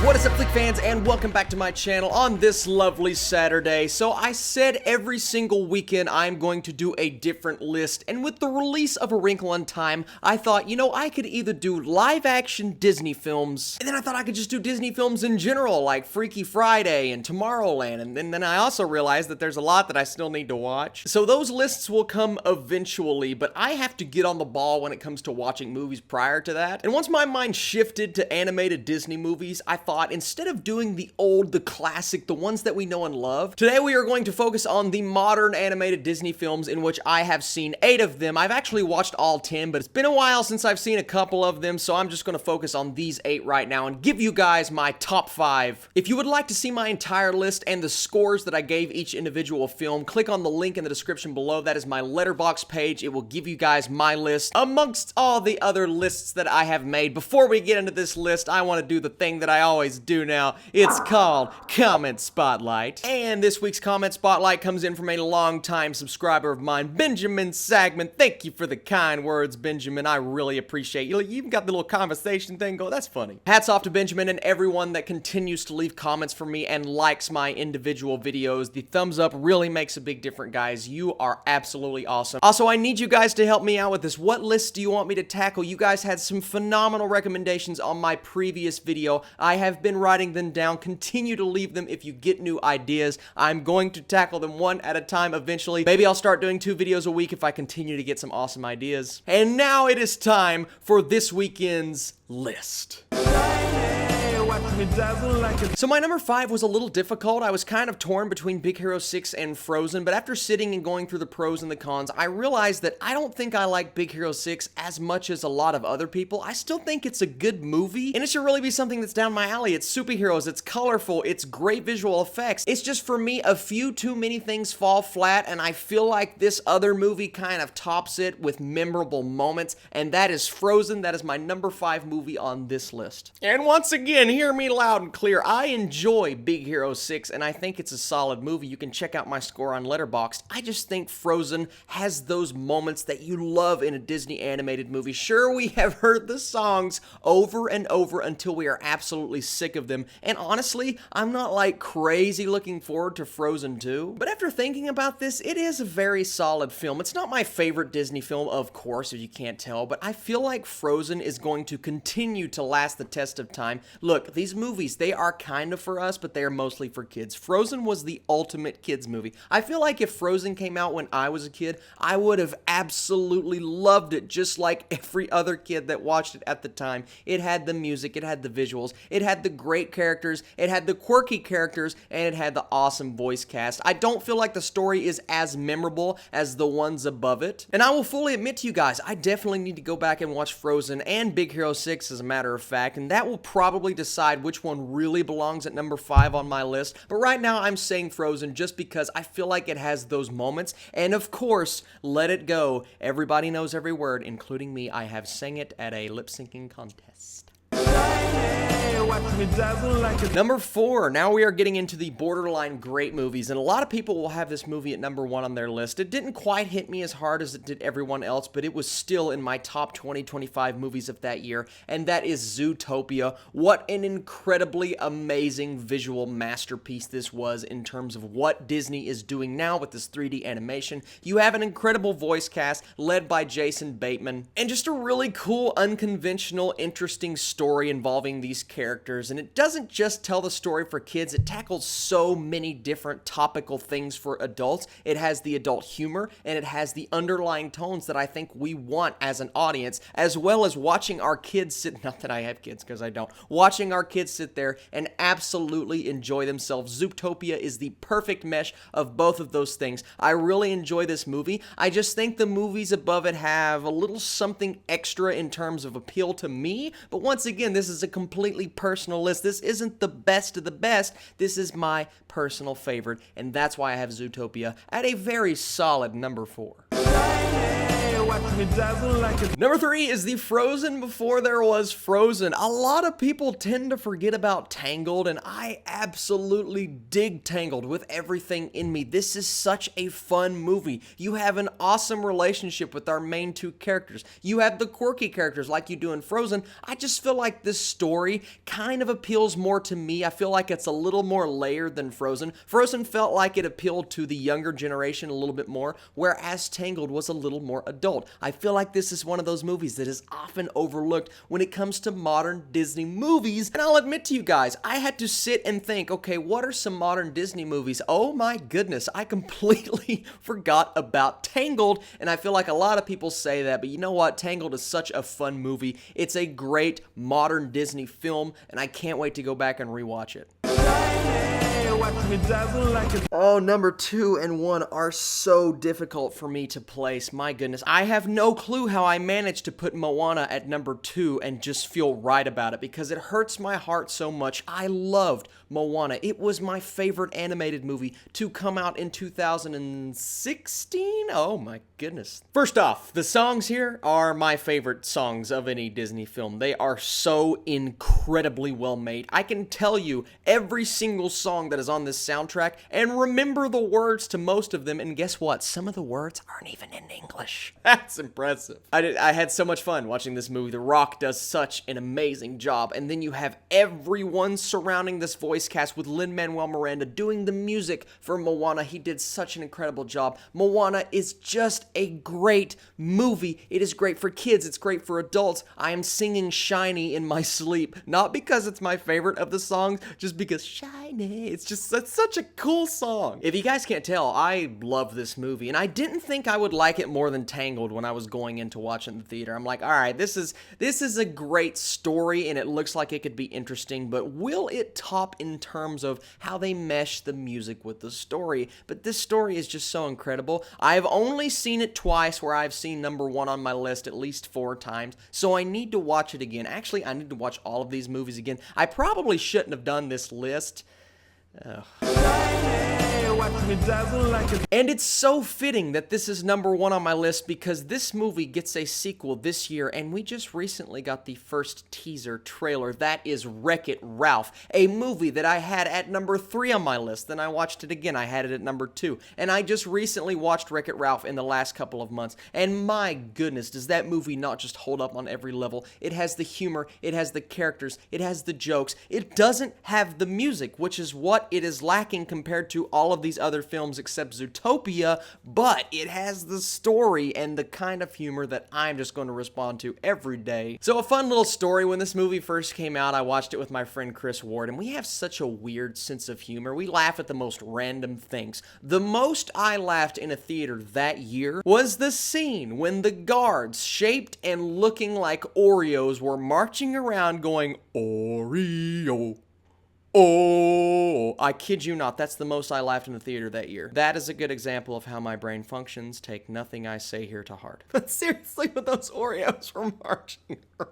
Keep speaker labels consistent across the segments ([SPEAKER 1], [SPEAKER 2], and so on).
[SPEAKER 1] What is up, Flick fans, and welcome back to my channel on this lovely Saturday. So I said every single weekend I'm going to do a different list, and with the release of A Wrinkle in Time, I thought, I could either do live-action Disney films, and then I thought I could just do Disney films in general, like Freaky Friday and Tomorrowland, and then I also realized that there's a lot that I still need to watch. So those lists will come eventually, but I have to get on the ball when it comes to watching movies prior to that. And once my mind shifted to animated Disney movies, I thought, instead of doing the old, the classic, the ones that we know and love, today we are going to focus on the modern animated Disney films, in which I have seen 8 of them. I've actually watched all 10, but it's been a while since I've seen a couple of them, so I'm just going to focus on these 8 right now and give you guys my top 5. If you would like to see my entire list and the scores that I gave each individual film, click on the link in the description below. That is my Letterboxd page. It will give you guys my list amongst all the other lists that I have made. Before we get into this list, I want to do the thing that I always do now. It's called Comment Spotlight. And this week's Comment Spotlight comes in from a longtime subscriber of mine, Benjamin Sagman. Thank you for the kind words, Benjamin. I really appreciate you. You even got the little conversation thing going. That's funny. Hats off to Benjamin and everyone that continues to leave comments for me and likes my individual videos. The thumbs up really makes a big difference, guys. You are absolutely awesome. Also, I need you guys to help me out with this. What list do you want me to tackle? You guys had some phenomenal recommendations on my previous video. I have been writing them down. Continue to leave them if you get new ideas. I'm going to tackle them one at a time eventually. Maybe I'll start doing 2 videos a week if I continue to get some awesome ideas. And now it is time for this weekend's list. So my number 5 was a little difficult. I was kind of torn between Big Hero 6 and Frozen, but after sitting and going through the pros and the cons, I realized that I don't think I like Big Hero 6 as much as a lot of other people. I still think it's a good movie, and it should really be something that's down my alley. It's superheroes, it's colorful, it's great visual effects. It's just, for me, a few too many things fall flat, and I feel like this other movie kind of tops it with memorable moments, and that is Frozen. That is my number 5 movie on this list. And once again, hear me loud and clear. I enjoy Big Hero 6, and I think it's a solid movie. You can check out my score on Letterboxd. I just think Frozen has those moments that you love in a Disney animated movie. Sure, we have heard the songs over and over until we are absolutely sick of them, and honestly, I'm not like crazy looking forward to Frozen 2, but after thinking about this, it is a very solid film. It's not my favorite Disney film, of course, if you can't tell, but I feel like Frozen is going to continue to last the test of time. Look, these movies, they are kind of for us, but they are mostly for kids. Frozen was the ultimate kids movie. I feel like if Frozen came out when I was a kid, I would have absolutely loved it, just like every other kid that watched it at the time. It had the music, it had the visuals, it had the great characters, it had the quirky characters, and it had the awesome voice cast. I don't feel like the story is as memorable as the ones above it, and I will fully admit to you guys, I definitely need to go back and watch Frozen and Big Hero 6, as a matter of fact, and that will probably decide which one really belongs at number 5 on my list. But right now I'm saying Frozen just because I feel like it has those moments, and of course, Let It Go. Everybody knows every word, including me. I have sang it at a lip-syncing contest. Number 4, now we are getting into the borderline great movies, and a lot of people will have this movie at number 1 on their list. It didn't quite hit me as hard as it did everyone else, but it was still in my top 20-25 movies of that year, and that is Zootopia. What an incredibly amazing visual masterpiece this was in terms of what Disney is doing now with this 3D animation. You have an incredible voice cast led by Jason Bateman, and just a really cool, unconventional, interesting story involving these characters. And it doesn't just tell the story for kids, it tackles so many different topical things for adults. It has the adult humor, and it has the underlying tones that I think we want as an audience, as well as watching our kids sit, not that I have kids because I don't, watching our kids sit there and absolutely enjoy themselves. Zootopia is the perfect mesh of both of those things. I really enjoy this movie. I just think the movies above it have a little something extra in terms of appeal to me, but once again, this is a completely personal list. This isn't the best of the best. This is my personal favorite, and that's why I have Zootopia at a very solid number 4. Number 3 is the Frozen before there was Frozen. A lot of people tend to forget about Tangled, and I absolutely dig Tangled with everything in me. This is such a fun movie. You have an awesome relationship with our main two characters. You have the quirky characters like you do in Frozen. I just feel like this story kind of appeals more to me. I feel like it's a little more layered than Frozen. Frozen felt like it appealed to the younger generation a little bit more, whereas Tangled was a little more adult. I feel like this is one of those movies that is often overlooked when it comes to modern Disney movies. And I'll admit to you guys, I had to sit and think, okay, what are some modern Disney movies? Oh my goodness, I completely forgot about Tangled, and I feel like a lot of people say that, but you know what? Tangled is such a fun movie. It's a great modern Disney film, and I can't wait to go back and rewatch it. Oh, number 2 and 1 are so difficult for me to place. My goodness, I have no clue how I managed to put Moana at number 2 and just feel right about it because it hurts my heart so much. I loved Moana. It was my favorite animated movie to come out in 2016. Oh my goodness. First off, the songs here are my favorite songs of any Disney film. They are so incredibly well made. I can tell you every single song that is on this soundtrack and remember the words to most of them, and guess what? Some of the words aren't even in English. That's impressive. I had so much fun watching this movie. The Rock does such an amazing job, and then you have everyone surrounding this voice cast with Lin-Manuel Miranda doing the music for Moana. He did such an incredible job. Moana is just a great movie. It is great for kids. It's great for adults. I am singing Shiny in my sleep, not because it's my favorite of the songs, just because Shiny, it's such a cool song. If you guys can't tell, I love this movie, and I didn't think I would like it more than Tangled when I was going in to watch it in the theater. I'm like, all right, this is a great story, and it looks like it could be interesting, but will it top in terms of how they mesh the music with the story? But this story is just so incredible. I've only seen it twice, where I've seen number 1 on my list at least 4 times, so I need to watch it again. Actually, I need to watch all of these movies again. I probably shouldn't have done this list. Oh. And it's so fitting that this is number 1 on my list because this movie gets a sequel this year, and we just recently got the first teaser trailer. That is Wreck-It Ralph, a movie that I had at number 3 on my list. Then I watched it again. I had it at number 2. And I just recently watched Wreck-It Ralph in the last couple of months. And my goodness, does that movie not just hold up on every level? It has the humor, it has the characters, it has the jokes. It doesn't have the music, which is what it is lacking compared to all of these other films except Zootopia, but it has the story and the kind of humor that I'm just going to respond to every day. So a fun little story, when this movie first came out, I watched it with my friend Chris Ward, and we have such a weird sense of humor. We laugh at the most random things. The most I laughed in a theater that year was the scene when the guards, shaped and looking like Oreos, were marching around going, Oreo. Oh, I kid you not, that's the most I laughed in the theater that year. That is a good example of how my brain functions. Take nothing I say here to heart. But seriously, with those Oreos were marching around.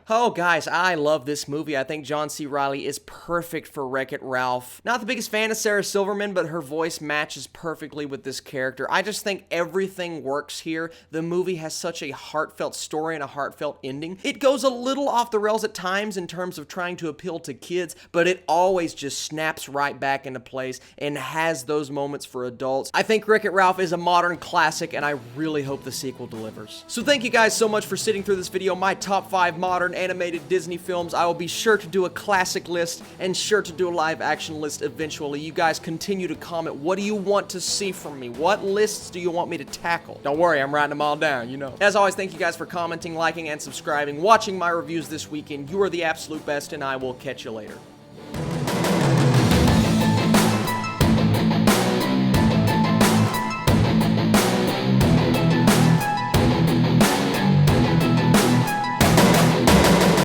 [SPEAKER 1] Oh, guys, I love this movie. I think John C. Reilly is perfect for Wreck-It Ralph. Not the biggest fan of Sarah Silverman, but her voice matches perfectly with this character. I just think everything works here. The movie has such a heartfelt story and a heartfelt ending. It goes a little off the rails at times in terms of trying to appeal to kids, but it always just snaps right back into place and has those moments for adults. I think Wreck-It Ralph is a modern classic, and I really hope the sequel delivers. So thank you guys so much for sitting through this video, my top 5 modern animated Disney films. I will be sure to do a classic list and sure to do a live action list eventually. You guys continue to comment. What do you want to see from me? What lists do you want me to tackle? Don't worry, I'm writing them all down, you know. As always, thank you guys for commenting, liking, and subscribing, watching my reviews this weekend. You are the absolute best, and I will catch you later.